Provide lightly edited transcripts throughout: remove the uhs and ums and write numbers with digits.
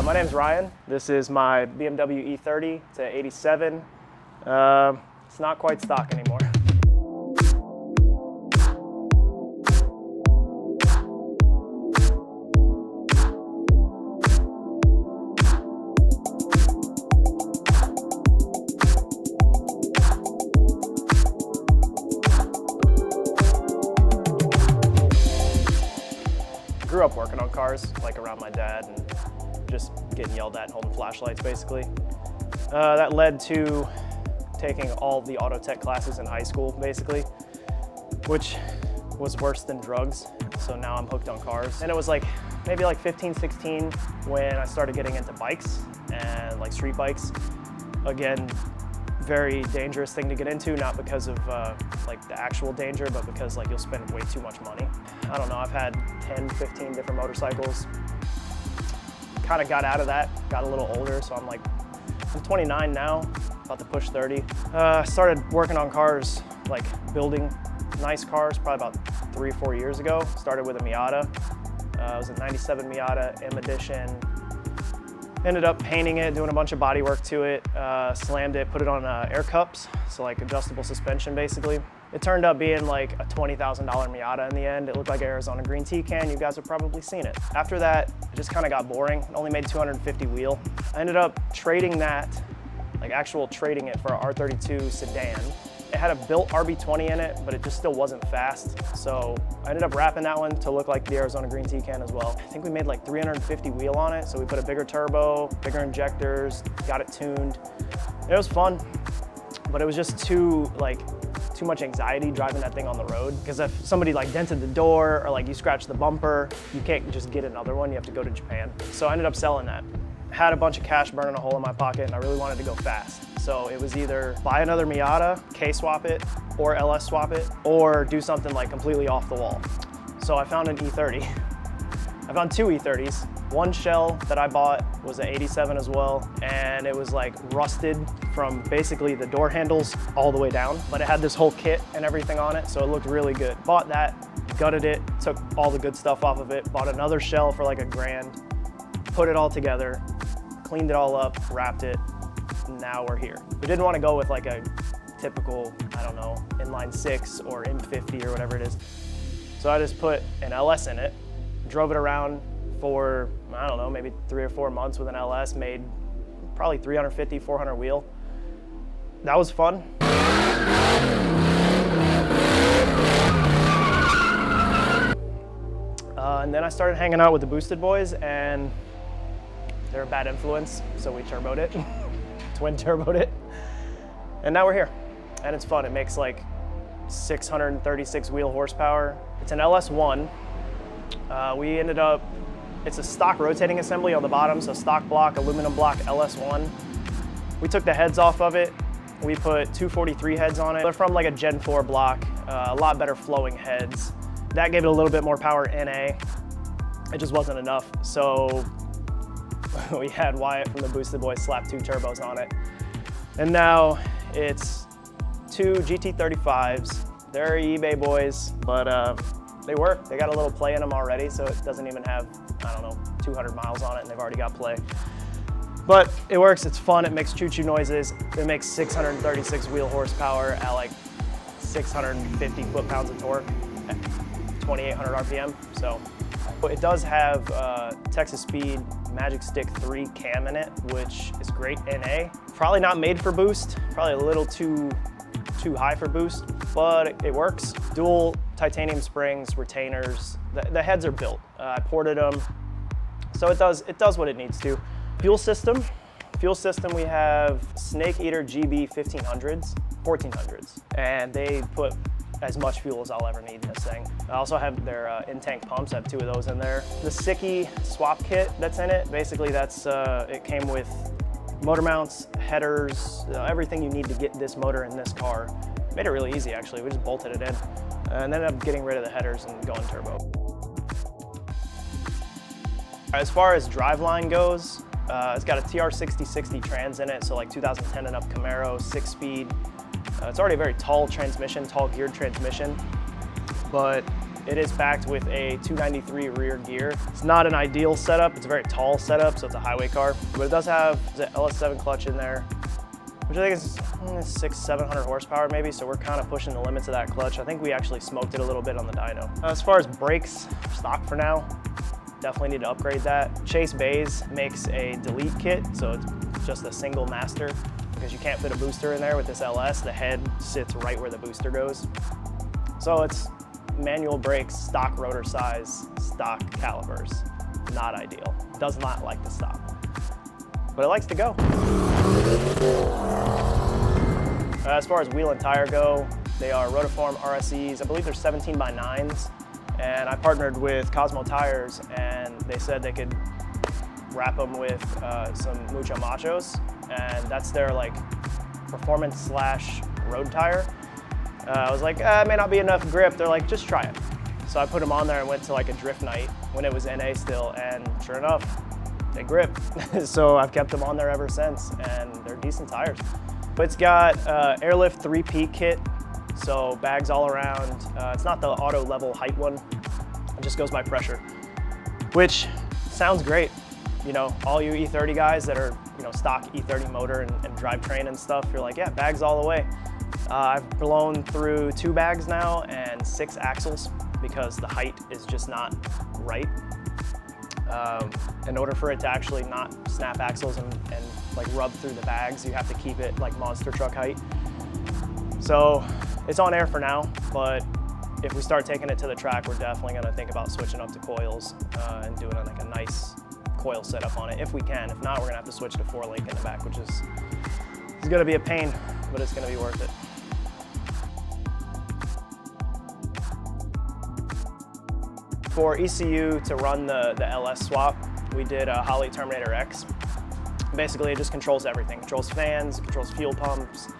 My name's Ryan. This is my BMW E30. It's an 87. It's not quite stock anymore. Grew up working on cars, like around my dad, and just getting yelled at and holding flashlights, basically. That led to taking all the auto tech classes in high school, basically, which was worse than drugs. So now I'm hooked on cars. And it was like maybe like 15, 16 when I started getting into bikes and like street bikes. Again, very dangerous thing to get into, not because of like the actual danger, but because like you'll spend way too much money. I don't know, I've had 10, 15 different motorcycles. Kind of got out of that, got a little older, so I'm 29 now, about to push 30. Started working on cars, like building nice cars, probably about 3 or 4 years ago. Started with a Miata. It was a 97 Miata M Edition. Ended up painting it, doing a bunch of body work to it, slammed it, put it on air cups, so like adjustable suspension basically. It turned up being like a $20,000 Miata in the end. It looked like an Arizona green tea can. You guys have probably seen it. After that, it just kind of got boring. It only made 250 wheel. I ended up trading that, like actual trading it for an R32 sedan. It had a built RB20 in it, but it just still wasn't fast. So I ended up wrapping that one to look like the Arizona green tea can as well. I think we made like 350 wheel on it. So we put a bigger turbo, bigger injectors, got it tuned. It was fun, but it was just too much anxiety driving that thing on the road. Because if somebody like dented the door or like you scratched the bumper, you can't just get another one, you have to go to Japan. So I ended up selling that. Had a bunch of cash burning a hole in my pocket and I really wanted to go fast. So it was either buy another Miata, K-swap it, or LS swap it, or do something like completely off the wall. So I found an E30. I found 2 E30s. One shell that I bought was an 87 as well, and it was like rusted from basically the door handles all the way down, but it had this whole kit and everything on it, so it looked really good. Bought that, gutted it, took all the good stuff off of it, bought another shell for like $1,000, put it all together, cleaned it all up, wrapped it, and now we're here. We didn't want to go with like a typical, I don't know, inline 6 or M50 or whatever it is. So I just put an LS in it, drove it around for, I don't know, maybe 3 or 4 months with an LS, made probably 350, 400 wheel. That was fun. And then I started hanging out with the Boosted boys, and they're a bad influence, so we turboed it, twin turboed it, and now we're here. And it's fun. It makes like 636 wheel horsepower. It's an LS1. We ended up, it's a stock rotating assembly on the bottom, so stock block, aluminum block LS1. We took the heads off of it. We put 243 heads on it. They're from like a Gen 4 block, a lot better flowing heads. That gave it a little bit more power NA. It just wasn't enough. So we had Wyatt from the Boosted Boys slap 2 turbos on it. And now it's 2 GT35s. They're eBay boys, but they work. They got a little play in them already, so it doesn't even have, I don't know, 200 miles on it, and they've already got play. But it works, it's fun, it makes choo-choo noises. It makes 636 wheel horsepower at like 650 foot-pounds of torque at 2,800 RPM. So it does have Texas Speed Magic Stick 3 cam in it, which is great NA. Probably not made for boost, probably a little too high for boost, but it works. Dual titanium springs, retainers. The heads are built. I ported them, so it does what it needs to. Fuel system, we have Snake Eater GB 1500s, 1400s, and they put as much fuel as I'll ever need in this thing. I also have their in-tank pumps. I have 2 of those in there. The Sicky swap kit that's in it, basically that's, it came with motor mounts, headers, everything you need to get this motor in this car. Made it really easy actually, we just bolted it in. And ended up getting rid of the headers and going turbo. As far as driveline goes, it's got a TR6060 trans in it, so like 2010 and up Camaro, 6-speed. It's already a very tall transmission, tall geared transmission, but It is backed with a 293 rear gear. It's not an ideal setup. It's a very tall setup, so it's a highway car. But it does have the LS1 clutch in there, which I think is 600-700 horsepower maybe, so we're kind of pushing the limits of that clutch. I think we actually smoked it a little bit on the dyno. As far as brakes, stock for now. Definitely need to upgrade that. Chase Bays makes a delete kit, so it's just a single master because you can't fit a booster in there with this LS. The head sits right where the booster goes. So it's manual brakes, stock rotor size, stock calipers. Not ideal. Does not like to stop, but it likes to go. As far as wheel and tire go, they are Rotiform RSEs. I believe they're 17x9s. And I partnered with Cosmo Tires, and they said they could wrap them with some Mucho Machos, and that's their like performance / road tire. I was like, it may not be enough grip. They're like, just try it. So I put them on there and went to like a drift night when it was NA still, and sure enough, they grip. So I've kept them on there ever since, and they're decent tires. But it's got Airlift 3-peak kit. So bags all around. It's not the auto level height one. It just goes by pressure, which sounds great. You know, all you E30 guys that are, you know, stock E30 motor and drivetrain and stuff, you're like, yeah, bags all the way. I've blown through 2 bags now and 6 axles because the height is just not right. In order for it to actually not snap axles and like rub through the bags, you have to keep it like monster truck height. So it's on air for now, but if we start taking it to the track, we're definitely gonna think about switching up to coils and doing like a nice coil setup on it if we can. If not, we're gonna have to switch to 4-link in the back, which is gonna be a pain, but it's gonna be worth it. For ECU to run the LS swap, we did a Holley Terminator X. Basically, it just controls everything. Controls fans, controls fuel pumps,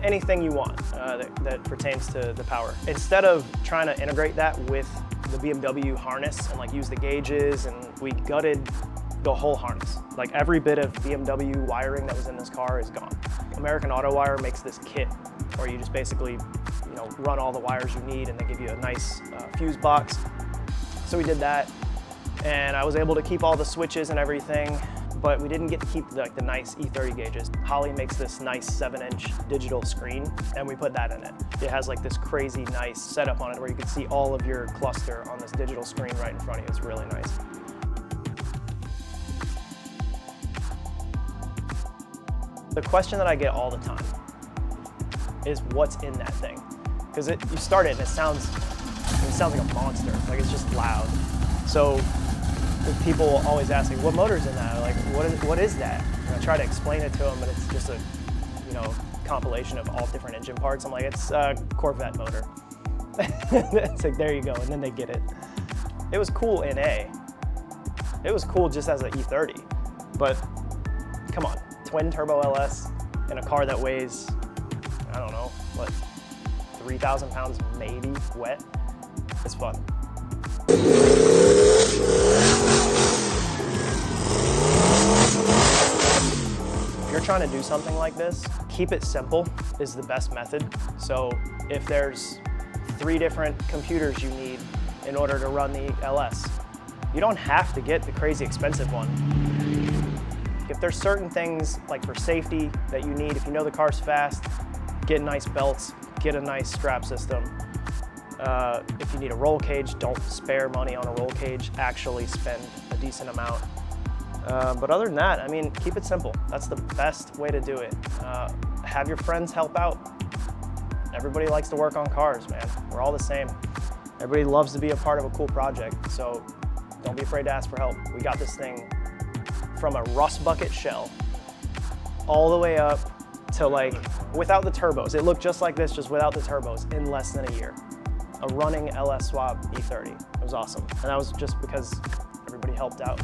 anything you want that pertains to the power. Instead of trying to integrate that with the BMW harness and like use the gauges, and we gutted the whole harness. Like every bit of BMW wiring that was in this car is gone. American Auto Wire makes this kit where you just basically, you know, run all the wires you need and they give you a nice fuse box. So we did that, and I was able to keep all the switches and everything, but we didn't get to keep like the nice E30 gauges. Holley makes this nice 7-inch digital screen, and we put that in it. It has like this crazy nice setup on it where you can see all of your cluster on this digital screen right in front of you. It's really nice. The question that I get all the time is what's in that thing? Because you start it and it sounds like a monster. Like it's just loud. So people always ask me, what motor's in that? Like, what is that? And I try to explain it to them, but it's just a, you know, compilation of all different engine parts. I'm like, it's a Corvette motor. It's like, there you go, and then they get it. It was cool in A. It was cool just as an E30, but come on, twin turbo LS in a car that weighs, I don't know, what, 3,000 pounds maybe wet. It's fun. If you're trying to do something like this, keep it simple is the best method. So if there's 3 different computers you need in order to run the LS, you don't have to get the crazy expensive one. If there's certain things like for safety that you need, if you know the car's fast, get nice belts, get a nice strap system. If you need a roll cage, don't spare money on a roll cage, actually spend a decent amount. But other than that, I mean, keep it simple. That's the best way to do it. Have your friends help out. Everybody likes to work on cars, man. We're all the same. Everybody loves to be a part of a cool project, so don't be afraid to ask for help. We got this thing from a rust bucket shell all the way up to like, without the turbos. It looked just like this, just without the turbos in less than a year. A running LS swap E30. It was awesome. And that was just because everybody helped out.